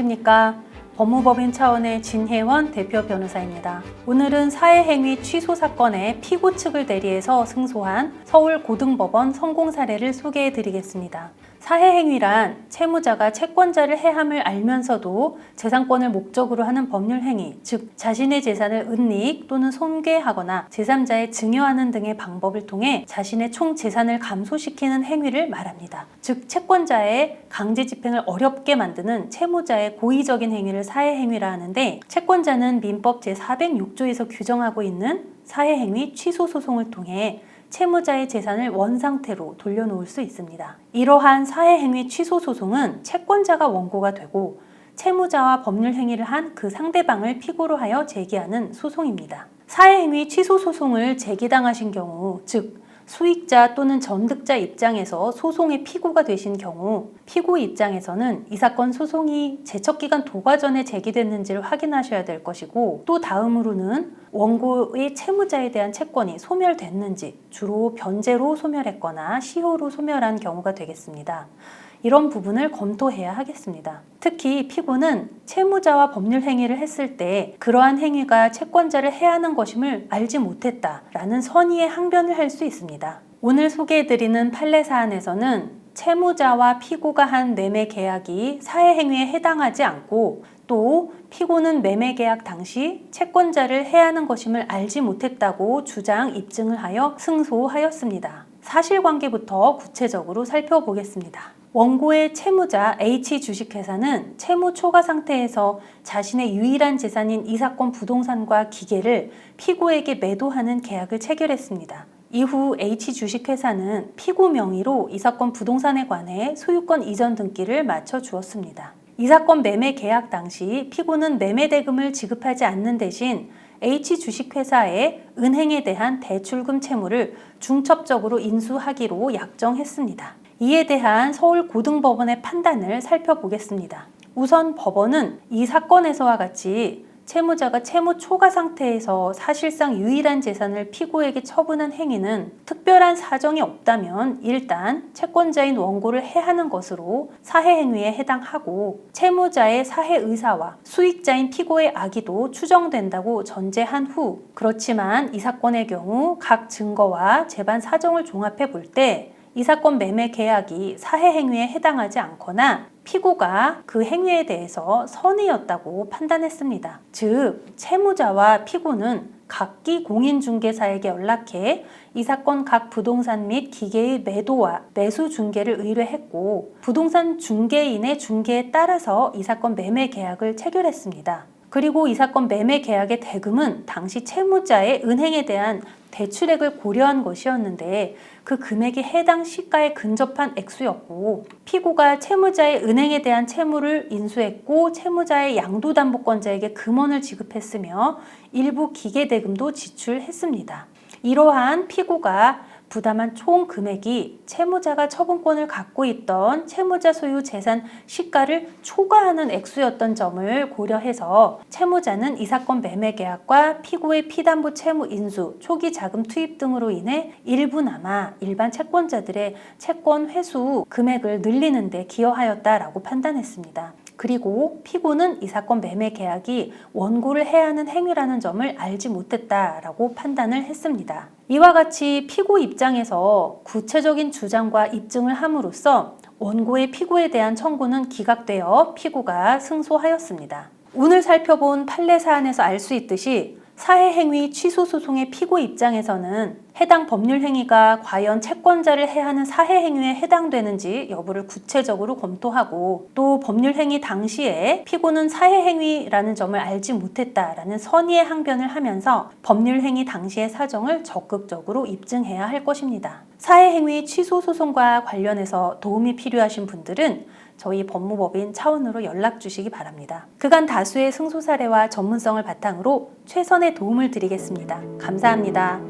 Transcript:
안녕하십니까. 법무법인 차원의 진혜원 대표 변호사입니다. 오늘은 사회행위 취소 사건의 피고 측을 대리해서 승소한 서울고등법원 성공 사례를 소개해 드리겠습니다. 사회행위란 채무자가 채권자를 해함을 알면서도 재산권을 목적으로 하는 법률행위, 즉 자신의 재산을 은닉 또는 손괴하거나 제3자에 증여하는 등의 방법을 통해 자신의 총 재산을 감소시키는 행위를 말합니다. 즉 채권자의 강제 집행을 어렵게 만드는 채무자의 고의적인 행위를 사회행위라 하는데, 채권자는 민법 제406조에서 규정하고 있는 사회행위 취소 소송을 통해 채무자의 재산을 원상태로 돌려놓을 수 있습니다. 이러한 사회행위 취소 소송은 채권자가 원고가 되고 채무자와 법률행위를 한 그 상대방을 피고로 하여 제기하는 소송입니다. 사회행위 취소 소송을 제기당하신 경우, 즉 수익자 또는 전득자 입장에서 소송의 피고가 되신 경우, 피고 입장에서는 이 사건 소송이 제척기간 도과 전에 제기됐는지를 확인하셔야 될 것이고, 또 다음으로는 원고의 채무자에 대한 채권이 소멸됐는지, 주로 변제로 소멸했거나 시효로 소멸한 경우가 되겠습니다. 이런 부분을 검토해야 하겠습니다. 특히 피고는 채무자와 법률 행위를 했을 때 그러한 행위가 채권자를 해하는 것임을 알지 못했다라는 선의의 항변을 할 수 있습니다. 오늘 소개해드리는 판례 사안에서는 채무자와 피고가 한 매매 계약이 사회행위에 해당하지 않고, 또 피고는 매매 계약 당시 채권자를 해하는 것임을 알지 못했다고 주장 입증을 하여 승소하였습니다. 사실관계부터 구체적으로 살펴보겠습니다. 원고의 채무자 H주식회사는 채무 초과 상태에서 자신의 유일한 재산인 이 사건 부동산과 기계를 피고에게 매도하는 계약을 체결했습니다. 이후 H주식회사는 피고 명의로 이 사건 부동산에 관해 소유권 이전 등기를 마쳐 주었습니다. 이 사건 매매 계약 당시 피고는 매매 대금을 지급하지 않는 대신 H주식회사의 은행에 대한 대출금 채무를 중첩적으로 인수하기로 약정했습니다. 이에 대한 서울고등법원의 판단을 살펴보겠습니다. 우선 법원은 이 사건에서와 같이 채무자가 채무 초과 상태에서 사실상 유일한 재산을 피고에게 처분한 행위는 특별한 사정이 없다면 일단 채권자인 원고를 해하는 것으로 사회행위에 해당하고, 채무자의 사해 의사와 수익자인 피고의 악의도 추정된다고 전제한 후, 그렇지만 이 사건의 경우 각 증거와 재반 사정을 종합해 볼 때 이 사건 매매 계약이 사회행위에 해당하지 않거나 피고가 그 행위에 대해서 선의였다고 판단했습니다. 즉, 채무자와 피고는 각기 공인중개사에게 연락해 이 사건 각 부동산 및 기계의 매도와 매수 중개를 의뢰했고, 부동산 중개인의 중개에 따라서 이 사건 매매 계약을 체결했습니다. 그리고 이 사건 매매 계약의 대금은 당시 채무자의 은행에 대한 대출액을 고려한 것이었는데 그 금액이 해당 시가에 근접한 액수였고, 피고가 채무자의 은행에 대한 채무를 인수했고 채무자의 양도담보권자에게 금원을 지급했으며 일부 기계대금도 지출했습니다. 이러한 피고가 부담한 총 금액이 채무자가 처분권을 갖고 있던 채무자 소유 재산 시가를 초과하는 액수였던 점을 고려해서 채무자는 이 사건 매매 계약과 피고의 피담보 채무 인수, 초기 자금 투입 등으로 인해 일부나마 일반 채권자들의 채권 회수 금액을 늘리는 데 기여하였다라고 판단했습니다. 그리고 피고는 이 사건 매매 계약이 원고를 해하는 행위라는 점을 알지 못했다라고 판단을 했습니다. 이와 같이 피고 입장에서 구체적인 주장과 입증을 함으로써 원고의 피고에 대한 청구는 기각되어 피고가 승소하였습니다. 오늘 살펴본 판례 사안에서 알 수 있듯이 사회행위 취소 소송의 피고 입장에서는 해당 법률행위가 과연 채권자를 해하는 사회행위에 해당되는지 여부를 구체적으로 검토하고, 또 법률행위 당시에 피고는 사회행위라는 점을 알지 못했다라는 선의의 항변을 하면서 법률행위 당시의 사정을 적극적으로 입증해야 할 것입니다. 사회행위 취소 소송과 관련해서 도움이 필요하신 분들은 저희 법무법인 차원으로 연락 주시기 바랍니다. 그간 다수의 승소 사례와 전문성을 바탕으로 최선의 도움을 드리겠습니다. 감사합니다.